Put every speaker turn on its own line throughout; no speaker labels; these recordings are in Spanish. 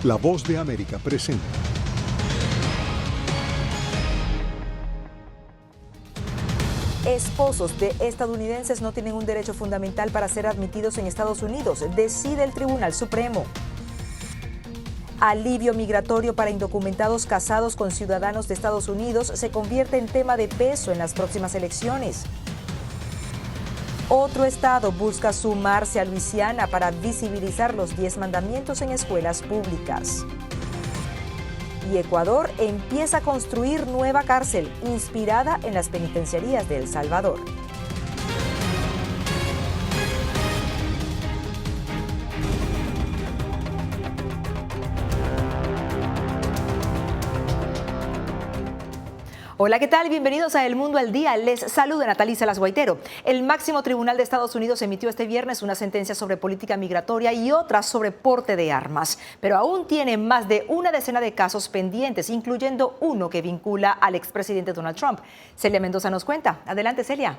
La Voz de América presenta.
Esposos de estadounidenses no tienen un derecho fundamental para ser admitidos en Estados Unidos, decide el Tribunal Supremo. Alivio migratorio para indocumentados casados con ciudadanos de Estados Unidos se convierte en tema de peso en las próximas elecciones. Otro estado busca sumarse a Luisiana para visibilizar los 10 mandamientos en escuelas públicas. Y Ecuador empieza a construir nueva cárcel inspirada en las penitenciarías de El Salvador. Hola, ¿qué tal? Bienvenidos a El Mundo al Día. Les saluda Natalie Salas Guaitero. El máximo tribunal de Estados Unidos emitió este viernes una sentencia sobre política migratoria y otra sobre porte de armas. Pero aún tiene más de una decena de casos pendientes, incluyendo uno que vincula al expresidente Donald Trump. Celia Mendoza nos cuenta. Adelante, Celia.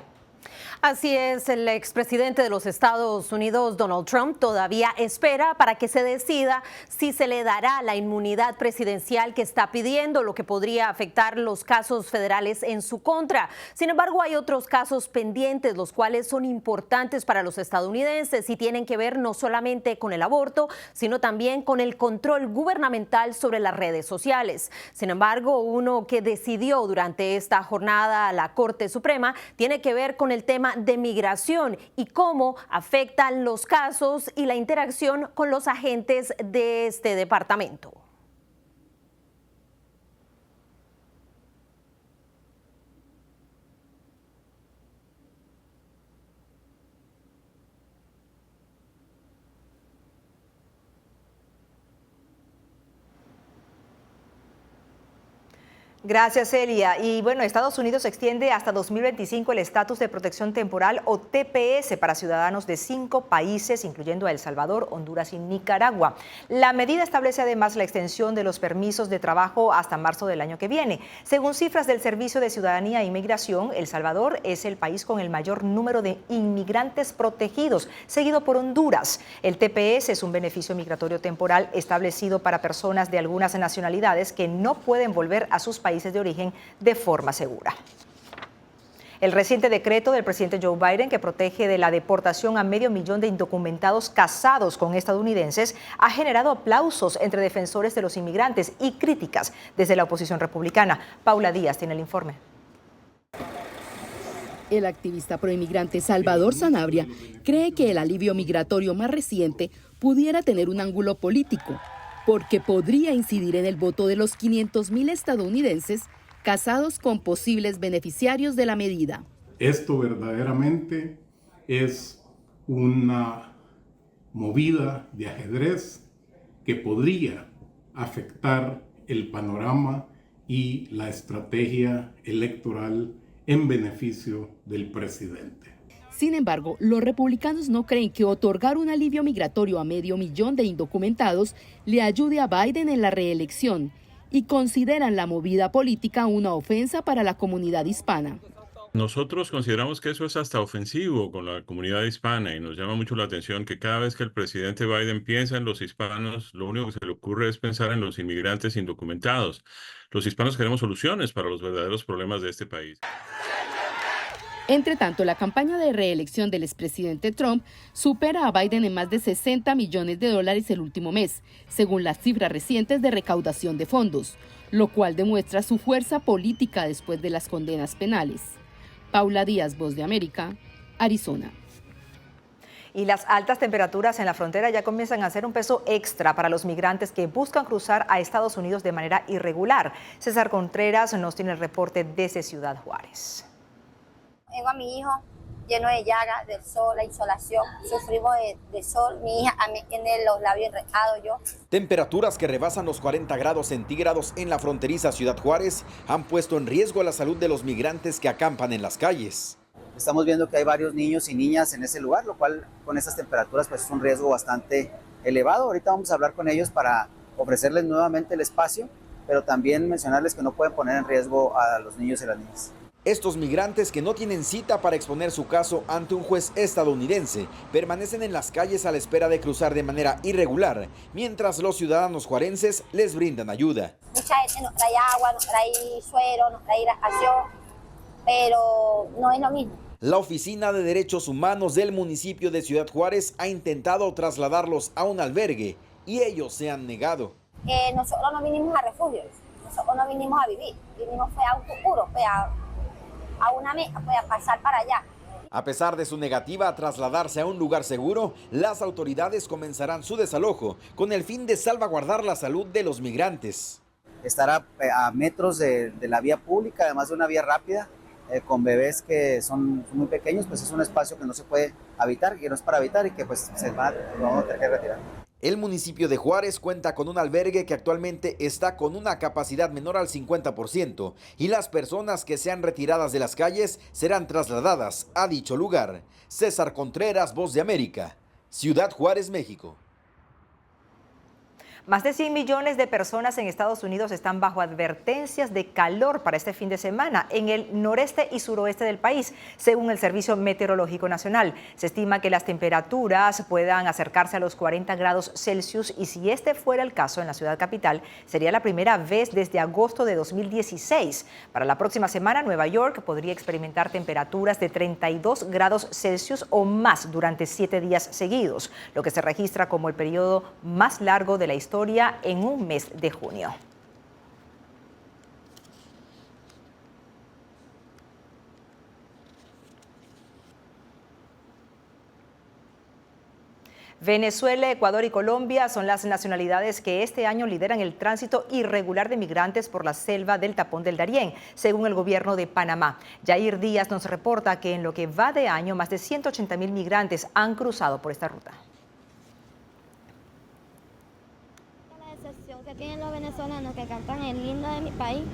Así es, el expresidente de los Estados Unidos, Donald Trump, todavía espera para que se decida si se le dará la inmunidad presidencial que está pidiendo, lo que podría afectar los casos federales en su contra. Sin embargo, hay otros casos pendientes, los cuales son importantes para los estadounidenses y tienen que ver no solamente con el aborto, sino también con el control gubernamental sobre las redes sociales. Sin embargo, uno que decidió durante esta jornada la Corte Suprema tiene que ver con el tema de migración y cómo afectan los casos y la interacción con los agentes de este departamento.
Gracias, Celia. Y bueno, Estados Unidos extiende hasta 2025 el estatus de protección temporal o TPS para ciudadanos de 5 países, incluyendo a El Salvador, Honduras y Nicaragua. La medida establece además la extensión de los permisos de trabajo hasta marzo del año que viene. Según cifras del Servicio de Ciudadanía e Inmigración, El Salvador es el país con el mayor número de inmigrantes protegidos, seguido por Honduras. El TPS es un beneficio migratorio temporal establecido para personas de algunas nacionalidades que no pueden volver a sus países de origen de forma segura. El reciente decreto del presidente Joe Biden que protege de la deportación a 500.000 de indocumentados casados con estadounidenses ha generado aplausos entre defensores de los inmigrantes y críticas desde la oposición republicana. Paula Díaz tiene el informe.
El activista proinmigrante Salvador Sanabria cree que el alivio migratorio más reciente pudiera tener un ángulo político, porque podría incidir en el voto de los 500.000 estadounidenses casados con posibles beneficiarios de la medida.
Esto verdaderamente es una movida de ajedrez que podría afectar el panorama y la estrategia electoral en beneficio del presidente.
Sin embargo, los republicanos no creen que otorgar un alivio migratorio a 500.000 de indocumentados le ayude a Biden en la reelección y consideran la movida política una ofensa para la comunidad hispana.
Nosotros consideramos que eso es hasta ofensivo con la comunidad hispana y nos llama mucho la atención que cada vez que el presidente Biden piensa en los hispanos, lo único que se le ocurre es pensar en los inmigrantes indocumentados. Los hispanos queremos soluciones para los verdaderos problemas de este país.
Entre tanto, la campaña de reelección del expresidente Trump supera a Biden en más de $60 millones el último mes, según las cifras recientes de recaudación de fondos, lo cual demuestra su fuerza política después de las condenas penales. Paula Díaz, Voz de América, Arizona.
Y las altas temperaturas en la frontera ya comienzan a hacer un peso extra para los migrantes que buscan cruzar a Estados Unidos de manera irregular. César Contreras nos tiene el reporte desde Ciudad Juárez.
Tengo a mi hijo lleno de llagas del sol, la insolación, sufrimos de sol, mi hija a mí tiene los labios enrejados yo.
Temperaturas que rebasan los 40 grados centígrados en la fronteriza Ciudad Juárez han puesto en riesgo la salud de los migrantes que acampan en las calles.
Estamos viendo que hay varios niños y niñas en ese lugar, lo cual con esas temperaturas pues es un riesgo bastante elevado. Ahorita vamos a hablar con ellos para ofrecerles nuevamente el espacio, pero también mencionarles que no pueden poner en riesgo a los niños y las niñas.
Estos migrantes que no tienen cita para exponer su caso ante un juez estadounidense permanecen en las calles a la espera de cruzar de manera irregular, mientras los ciudadanos juarenses les brindan ayuda.
Mucha gente nos trae agua, nos trae suero, nos trae hidratación, pero no es lo mismo.
La Oficina de Derechos Humanos del municipio de Ciudad Juárez ha intentado trasladarlos a un albergue y ellos se han negado.
Nosotros no vinimos a refugios, nosotros no vinimos a vivir, vinimos a un futuro, a una meta, a pasar para allá.
A pesar de su negativa a trasladarse a un lugar seguro, las autoridades comenzarán su desalojo con el fin de salvaguardar la salud de los migrantes.
Estará a metros de la vía pública, además de una vía rápida, con bebés que son muy pequeños, pues es un espacio que no se puede habitar, que no es para habitar y que pues lo vamos a tener que retirar.
El municipio de Juárez cuenta con un albergue que actualmente está con una capacidad menor al 50% y las personas que sean retiradas de las calles serán trasladadas a dicho lugar. César Contreras, Voz de América, Ciudad Juárez, México.
Más de 100 millones de personas en Estados Unidos están bajo advertencias de calor para este fin de semana en el noreste y suroeste del país, según el Servicio Meteorológico Nacional. Se estima que las temperaturas puedan acercarse a los 40 grados Celsius y si este fuera el caso en la ciudad capital, sería la primera vez desde agosto de 2016. Para la próxima semana, Nueva York podría experimentar temperaturas de 32 grados Celsius o más durante 7 días seguidos, lo que se registra como el periodo más largo de la historia en un mes de junio. Venezuela, Ecuador y Colombia son las nacionalidades que este año lideran el tránsito irregular de migrantes por la selva del Tapón del Darién, según el gobierno de Panamá. Yair Díaz nos reporta que en lo que va de año, más de 180,000 migrantes han cruzado por esta ruta.
Que tienen los venezolanos que cantan el himno de mi país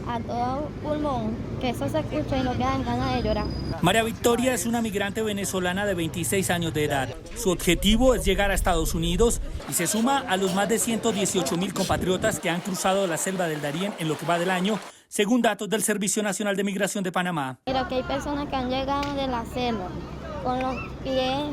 a todo pulmón, que eso se escucha y no quedan ganas de llorar.
María Victoria es una migrante venezolana de 26 años de edad. Su objetivo es llegar a Estados Unidos y se suma a los más de 118,000 compatriotas que han cruzado la selva del Darién en lo que va del año, según datos del Servicio Nacional de Migración de Panamá.
Pero que hay personas que han llegado de la selva con los pies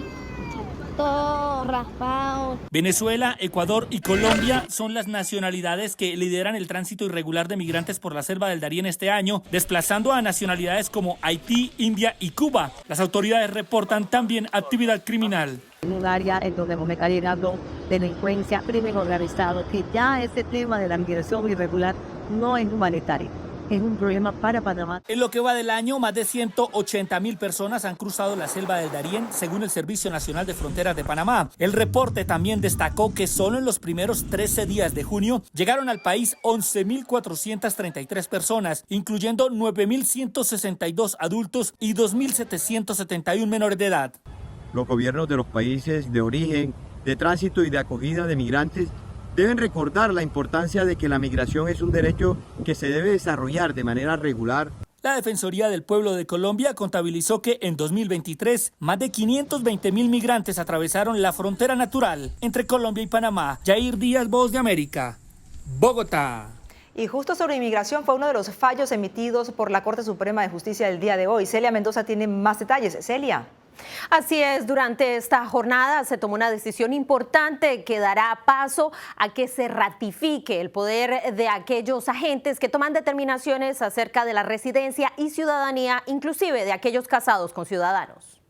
todo raspado.
Venezuela, Ecuador y Colombia son las nacionalidades que lideran el tránsito irregular de migrantes por la selva del Darién este año, desplazando a nacionalidades como Haití, India y Cuba. Las autoridades reportan también actividad criminal.
En un área en donde hemos está llegando delincuencia, crimen organizado, que ya este tema de la migración irregular no es humanitario. Es un problema para Panamá.
En lo que va del año, más de 180,000 personas han cruzado la selva del Darién, según el Servicio Nacional de Fronteras de Panamá. El reporte también destacó que solo en los primeros 13 días de junio llegaron al país 11,433 personas, incluyendo 9,162 adultos y 2,771 menores de edad.
Los gobiernos de los países de origen, de tránsito y de acogida de migrantes deben recordar la importancia de que la migración es un derecho que se debe desarrollar de manera regular.
La Defensoría del Pueblo de Colombia contabilizó que en 2023 más de 520,000 migrantes atravesaron la frontera natural entre Colombia y Panamá. Yair Díaz, Voz de América, Bogotá.
Y justo sobre inmigración fue uno de los fallos emitidos por la Corte Suprema de Justicia del día de hoy. Celia Mendoza tiene más detalles. Celia.
Así es, durante esta jornada se tomó una decisión importante que dará paso a que se ratifique el poder de aquellos agentes que toman determinaciones acerca de la residencia y ciudadanía, inclusive de aquellos casados con ciudadanos.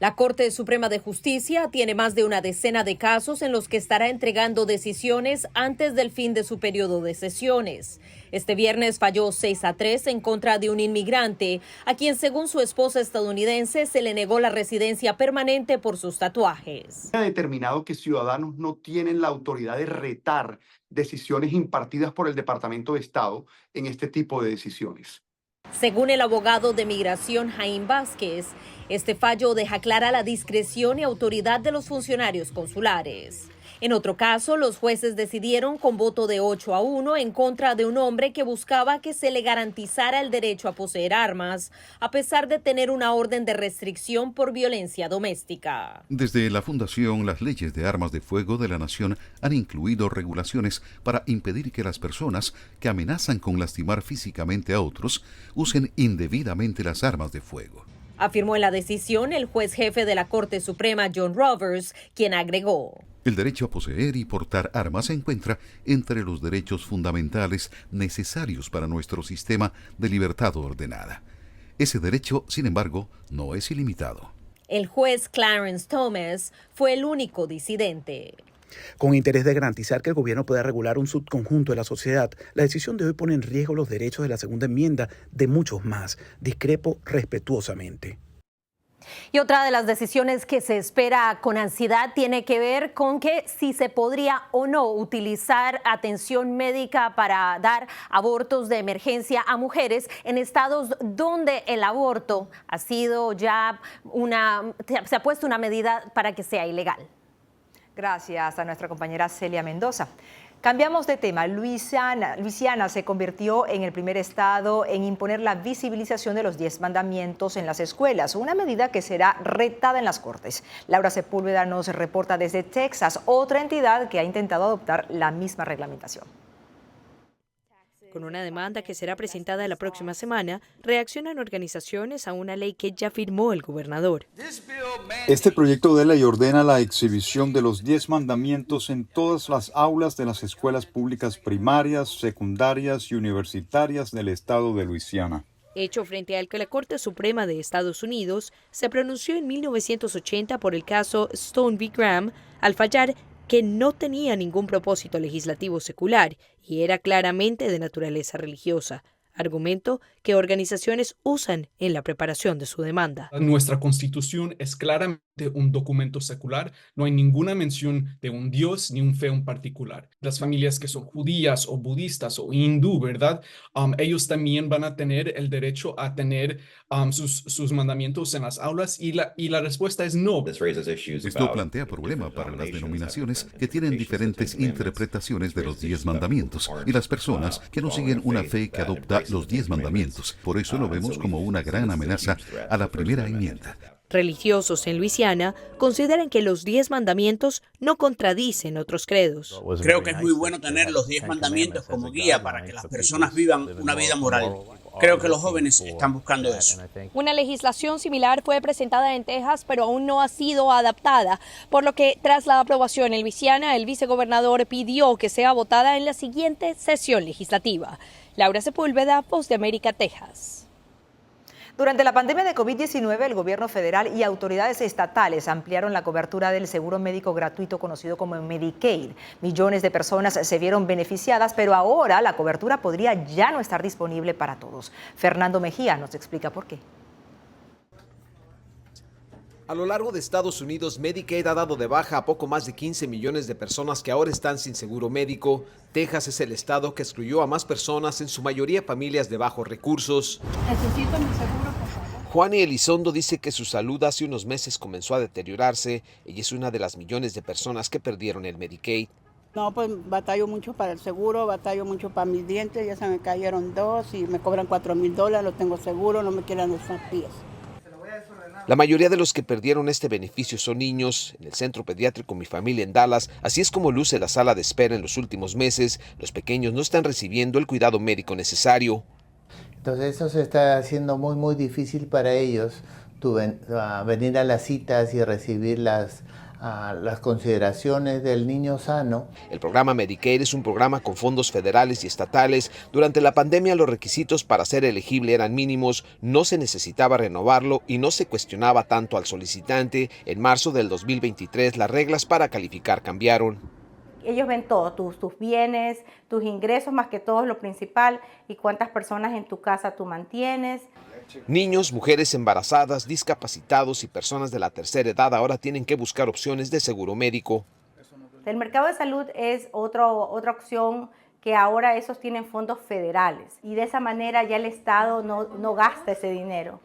La Corte Suprema de Justicia tiene más de una decena de casos en los que estará entregando decisiones antes del fin de su periodo de sesiones. Este viernes falló 6-3 en contra de un inmigrante, a quien según su esposa estadounidense se le negó la residencia permanente por sus tatuajes.
Ha determinado que ciudadanos no tienen la autoridad de retar decisiones impartidas por el Departamento de Estado en este tipo de decisiones.
Según el abogado de migración Jaime Vázquez, este fallo deja clara la discreción y autoridad de los funcionarios consulares. En otro caso, los jueces decidieron con voto de 8-1 en contra de un hombre que buscaba que se le garantizara el derecho a poseer armas, a pesar de tener una orden de restricción por violencia doméstica.
Desde la fundación, las leyes de armas de fuego de la nación han incluido regulaciones para impedir que las personas que amenazan con lastimar físicamente a otros usen indebidamente las armas de fuego.
Afirmó en la decisión el juez jefe de la Corte Suprema, John Roberts, quien agregó:
el derecho a poseer y portar armas se encuentra entre los derechos fundamentales necesarios para nuestro sistema de libertad ordenada. Ese derecho, sin embargo, no es ilimitado.
El juez Clarence Thomas fue el único disidente.
Con interés de garantizar que el gobierno pueda regular un subconjunto de la sociedad, la decisión de hoy pone en riesgo los derechos de la segunda enmienda de muchos más. Discrepo respetuosamente.
Y otra de las decisiones que se espera con ansiedad tiene que ver con que si se podría o no utilizar atención médica para dar abortos de emergencia a mujeres en estados donde el aborto ha sido ya se ha puesto una medida para que sea ilegal.
Gracias a nuestra compañera Celia Mendoza. Cambiamos de tema. Luisiana se convirtió en el primer estado en imponer la visibilización de los 10 mandamientos en las escuelas, una medida que será retada en las cortes. Laura Sepúlveda nos reporta desde Texas, otra entidad que ha intentado adoptar la misma reglamentación.
Con una demanda que será presentada la próxima semana, reaccionan organizaciones a una ley que ya firmó el gobernador.
Este proyecto de ley ordena la exhibición de los 10 mandamientos en todas las aulas de las escuelas públicas primarias, secundarias y universitarias del estado de Luisiana.
Hecho frente al que la Corte Suprema de Estados Unidos se pronunció en 1980 por el caso Stone v. Graham, al fallar que no tenía ningún propósito legislativo secular y era claramente de naturaleza religiosa, argumento que organizaciones usan en la preparación de su demanda.
Nuestra Constitución es claramente un documento secular, no hay ninguna mención de un Dios ni un fe en particular. Las familias que son judías o budistas o hindú, ¿verdad? Ellos también van a tener el derecho a tener sus mandamientos en las aulas y la respuesta es no.
Esto plantea problema para las denominaciones que tienen diferentes interpretaciones de los 10 mandamientos y las personas que no siguen una fe que adopta los 10 mandamientos. Por eso lo vemos como una gran amenaza a la primera enmienda.
Religiosos en Luisiana consideran que los 10 mandamientos no contradicen otros credos.
Creo que es muy bueno tener los 10 mandamientos como guía para que las personas vivan una vida moral. Creo que los jóvenes están buscando eso.
Una legislación similar fue presentada en Texas, pero aún no ha sido adaptada, por lo que tras la aprobación en Luisiana, el vicegobernador pidió que sea votada en la siguiente sesión legislativa. Laura Sepúlveda, Voz de América, Texas.
Durante la pandemia de COVID-19, el gobierno federal y autoridades estatales ampliaron la cobertura del seguro médico gratuito conocido como Medicaid. Millones de personas se vieron beneficiadas, pero ahora la cobertura podría ya no estar disponible para todos. Fernando Mejía nos explica por qué.
A lo largo de Estados Unidos, Medicaid ha dado de baja a poco más de 15 millones de personas que ahora están sin seguro médico. Texas es el estado que excluyó a más personas, en su mayoría familias de bajos recursos.
Necesito mi seguro, por favor.
Juani Elizondo dice que su salud hace unos meses comenzó a deteriorarse. Ella es una de las millones de personas que perdieron el Medicaid.
No, pues batallo mucho para el seguro, batallo mucho para mis dientes, ya se me cayeron 2 y me cobran $4,000, lo tengo seguro, no me quieren usar pies.
La mayoría de los que perdieron este beneficio son niños. En el centro pediátrico Mi Familia en Dallas, así es como luce la sala de espera en los últimos meses. Los pequeños no están recibiendo el cuidado médico necesario.
Entonces eso se está haciendo muy difícil para ellos, venir a las citas y recibir las consideraciones del niño sano.
El programa Medicaid es un programa con fondos federales y estatales. Durante la pandemia los requisitos para ser elegible eran mínimos, no se necesitaba renovarlo y no se cuestionaba tanto al solicitante. En marzo del 2023 las reglas para calificar cambiaron.
Ellos ven todo, tus bienes, tus ingresos, más que todo lo principal, y cuántas personas en tu casa tú mantienes.
Niños, mujeres embarazadas, discapacitados y personas de la tercera edad ahora tienen que buscar opciones de seguro médico.
El mercado de salud es otra opción, que ahora esos tienen fondos federales y de esa manera ya el Estado no gasta ese dinero.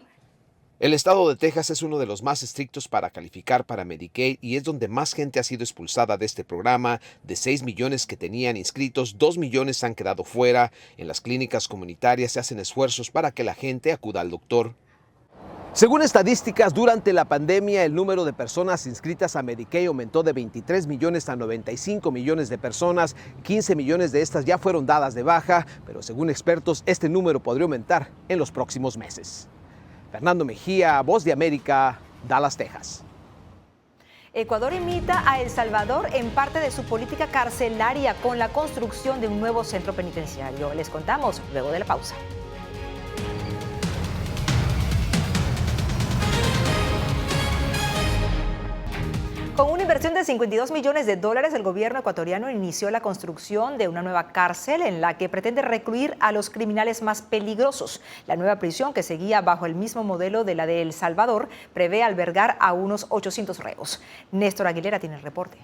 El estado de Texas es uno de los más estrictos para calificar para Medicaid y es donde más gente ha sido expulsada de este programa. De 6 millones que tenían inscritos, 2 millones han quedado fuera. En las clínicas comunitarias se hacen esfuerzos para que la gente acuda al doctor. Según estadísticas, durante la pandemia el número de personas inscritas a Medicaid aumentó de 23 millones a 95 millones de personas. 15 millones de estas ya fueron dadas de baja, pero según expertos este número podría aumentar en los próximos meses. Fernando Mejía, Voz de América, Dallas, Texas.
Ecuador imita a El Salvador en parte de su política carcelaria con la construcción de un nuevo centro penitenciario. Les contamos luego de la pausa. Con una inversión de 52 millones de dólares, el gobierno ecuatoriano inició la construcción de una nueva cárcel en la que pretende recluir a los criminales más peligrosos. La nueva prisión, que seguía bajo el mismo modelo de la de El Salvador, prevé albergar a unos 800 reos. Néstor Aguilera tiene el reporte.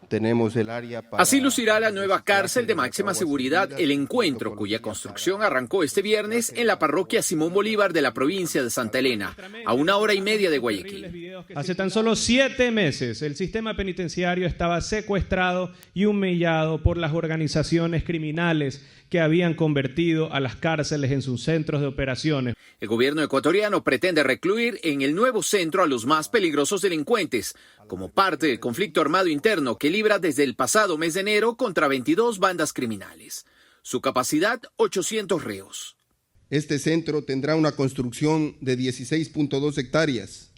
Tenemos el área para... Así lucirá la nueva cárcel de máxima seguridad El Encuentro, cuya construcción arrancó este viernes en la parroquia Simón Bolívar de la provincia de Santa Elena, a 1 hora y media de Guayaquil.
Hace tan solo 7 meses, el sistema penitenciario estaba secuestrado y humillado por las organizaciones criminales que habían convertido a las cárceles en sus centros de operaciones.
El gobierno ecuatoriano pretende recluir en el nuevo centro a los más peligrosos delincuentes, como parte del conflicto armado interno que libra desde el pasado mes de enero contra 22 bandas criminales. Su capacidad, 800 reos.
Este centro tendrá una construcción de 16.2 hectáreas,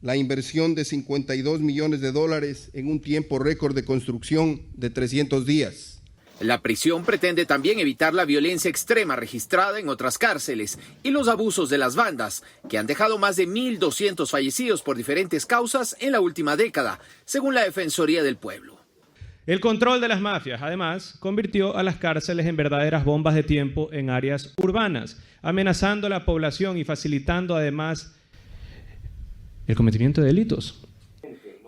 la inversión de 52 millones de dólares en un tiempo récord de construcción de 300 días.
La prisión pretende también evitar la violencia extrema registrada en otras cárceles y los abusos de las bandas, que han dejado más de 1.200 fallecidos por diferentes causas en la última década, según la Defensoría del Pueblo.
El control de las mafias, además, convirtió a las cárceles en verdaderas bombas de tiempo en áreas urbanas, amenazando a la población y facilitando además el cometimiento de delitos.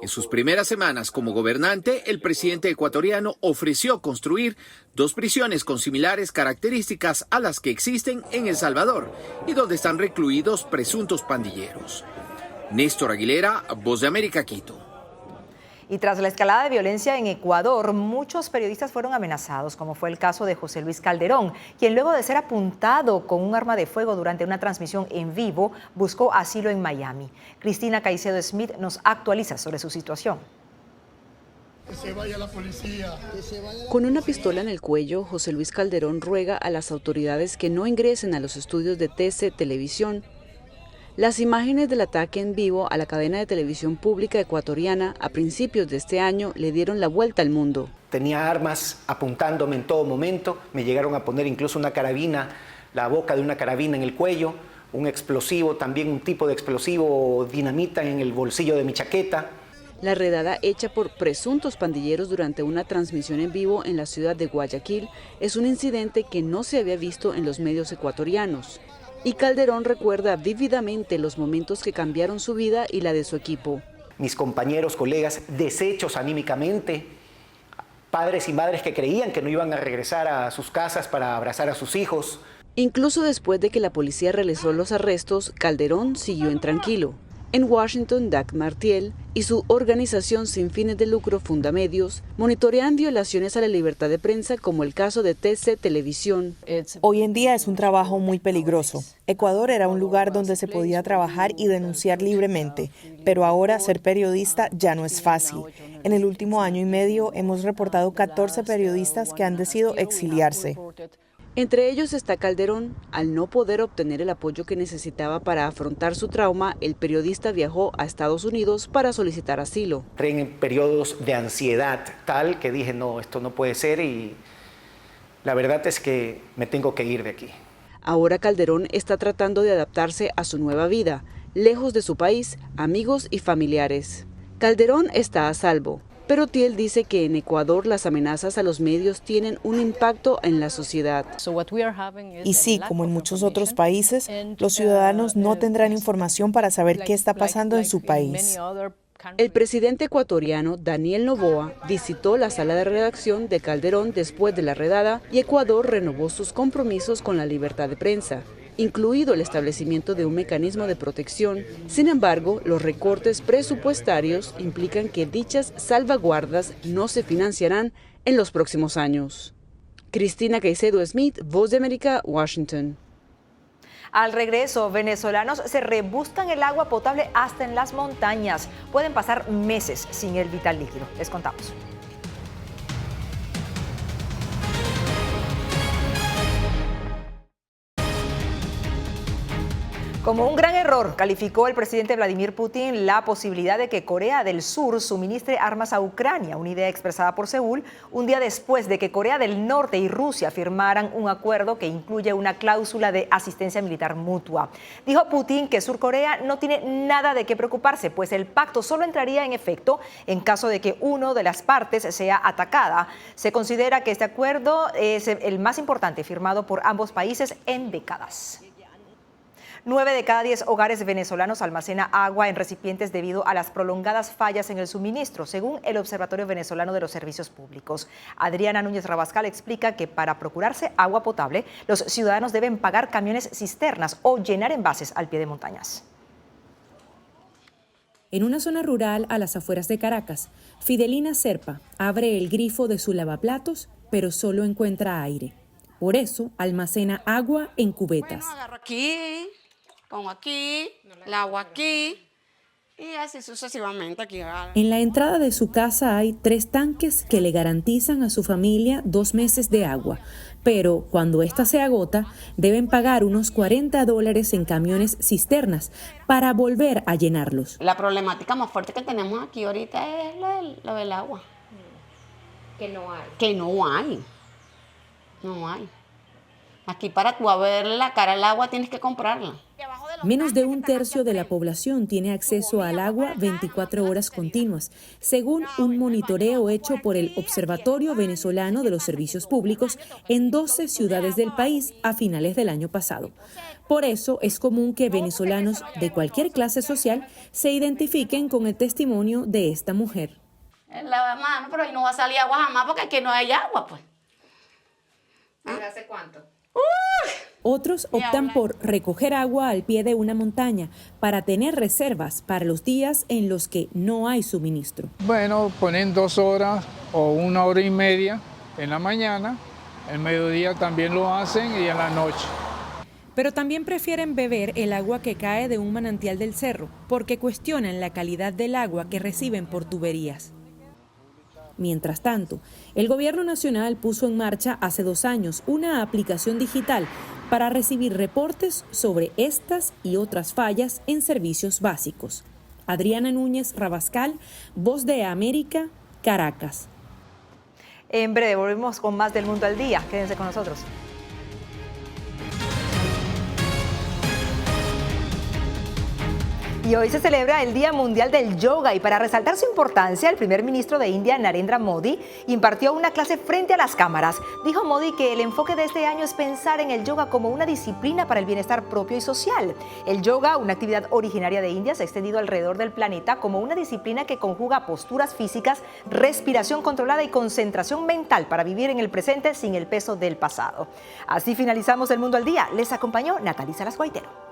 En sus primeras semanas como gobernante, el presidente ecuatoriano ofreció construir 2 prisiones con similares características a las que existen en El Salvador y donde están recluidos presuntos pandilleros. Néstor Aguilera, Voz de América, Quito.
Y tras la escalada de violencia en Ecuador, muchos periodistas fueron amenazados, como fue el caso de José Luis Calderón, quien luego de ser apuntado con un arma de fuego durante una transmisión en vivo, buscó asilo en Miami. Cristina Caicedo Smith nos actualiza sobre su situación.
Que se vaya la policía.
Con una pistola en el cuello, José Luis Calderón ruega a las autoridades que no ingresen a los estudios de TC Televisión. Las imágenes del ataque en vivo a la cadena de televisión pública ecuatoriana a principios de este año le dieron la vuelta al mundo.
Tenía armas apuntándome en todo momento, me llegaron a poner incluso una carabina, la boca de una carabina en el cuello, un explosivo, también un tipo de explosivo, dinamita en el bolsillo de mi chaqueta.
La redada hecha por presuntos pandilleros durante una transmisión en vivo en la ciudad de Guayaquil es un incidente que no se había visto en los medios ecuatorianos. Y Calderón recuerda vívidamente los momentos que cambiaron su vida y la de su equipo.
Mis compañeros, colegas, deshechos anímicamente, padres y madres que creían que no iban a regresar a sus casas para abrazar a sus hijos.
Incluso después de que la policía realizó los arrestos, Calderón siguió intranquilo. En Washington, Doug Martiel y su organización sin fines de lucro Fundamedios monitorean violaciones a la libertad de prensa como el caso de TC Televisión.
Hoy en día es un trabajo muy peligroso. Ecuador era un lugar donde se podía trabajar y denunciar libremente, pero ahora ser periodista ya no es fácil. En el último año y medio hemos reportado 14 periodistas que han decidido exiliarse.
Entre ellos está Calderón. Al no poder obtener el apoyo que necesitaba para afrontar su trauma, el periodista viajó a Estados Unidos para solicitar asilo.
Entré en periodos de ansiedad tal que dije, no, esto no puede ser y la verdad es que me tengo que ir de aquí.
Ahora Calderón está tratando de adaptarse a su nueva vida, lejos de su país, amigos y familiares. Calderón está a salvo. Pero Thiel dice que en Ecuador las amenazas a los medios tienen un impacto en la sociedad.
Y sí, como en muchos otros países, los ciudadanos no tendrán información para saber qué está pasando en su país.
El presidente ecuatoriano Daniel Noboa visitó la sala de redacción de Calderón después de la redada y Ecuador renovó sus compromisos con la libertad de prensa. incluido el establecimiento de un mecanismo de protección. Sin embargo, los recortes presupuestarios implican que dichas salvaguardas no se financiarán en los próximos años. Cristina Caicedo Smith, Voz de América, Washington.
Al regreso, venezolanos se rebuscan el agua potable hasta en las montañas. Pueden pasar meses sin el vital líquido. Les contamos. Como un gran error, calificó el presidente Vladimir Putin la posibilidad de que Corea del Sur suministre armas a Ucrania, una idea expresada por Seúl un día después de que Corea del Norte y Rusia firmaran un acuerdo que incluye una cláusula de asistencia militar mutua. Dijo Putin que Sur Corea no tiene nada de qué preocuparse, pues el pacto solo entraría en efecto en caso de que una de las partes sea atacada. Se considera que este acuerdo es el más importante firmado por ambos países en décadas. 9 de cada 10 hogares venezolanos almacena agua en recipientes debido a las prolongadas fallas en el suministro, según el Observatorio Venezolano de los Servicios Públicos. Adriana Núñez Rabascal explica que para procurarse agua potable, los ciudadanos deben pagar camiones cisternas o llenar envases al pie de montañas.
En una zona rural a las afueras de Caracas, Fidelina Serpa abre el grifo de su lavaplatos, pero solo encuentra aire. Por eso almacena agua en cubetas.
Bueno, agarro aquí, pongo aquí, lavo aquí y así sucesivamente aquí.
En la entrada de su casa hay 3 tanques que le garantizan a su familia 2 meses de agua, pero cuando esta se agota deben pagar unos $40 en camiones cisternas para volver a llenarlos.
La problemática más fuerte que tenemos aquí ahorita es lo del agua.
Que no hay.
Que no hay. No hay. Aquí para tú verle la cara al agua tienes que comprarla.
Menos de 1/3 de la población tiene acceso al agua 24 horas continuas, según un monitoreo hecho por el Observatorio Venezolano de los Servicios Públicos en 12 ciudades del país a finales del año pasado. Por eso es común que venezolanos de cualquier clase social se identifiquen con el testimonio de esta mujer.
El lavamanos, pero ahí no va a salir agua jamás porque aquí no hay agua, pues.
¿Desde hace cuánto?
Otros optan por recoger agua al pie de una montaña para tener reservas para los días en los que no hay suministro.
Bueno, ponen 2 horas o 1 hora y media en la mañana, el mediodía también lo hacen y en la noche.
Pero también prefieren beber el agua que cae de un manantial del cerro, porque cuestionan la calidad del agua que reciben por tuberías. Mientras tanto, el Gobierno Nacional puso en marcha hace 2 años una aplicación digital para recibir reportes sobre estas y otras fallas en servicios básicos. Adriana Núñez Rabascal, Voz de América, Caracas.
En breve volvemos con más del Mundo al Día. Quédense con nosotros. Y hoy se celebra el Día Mundial del Yoga y para resaltar su importancia, el primer ministro de India, Narendra Modi, impartió una clase frente a las cámaras. Dijo Modi que el enfoque de este año es pensar en el yoga como una disciplina para el bienestar propio y social. El yoga, una actividad originaria de India, se ha extendido alrededor del planeta como una disciplina que conjuga posturas físicas, respiración controlada y concentración mental para vivir en el presente sin el peso del pasado. Así finalizamos el Mundo al Día. Les acompañó Natalie Salas Guaitero.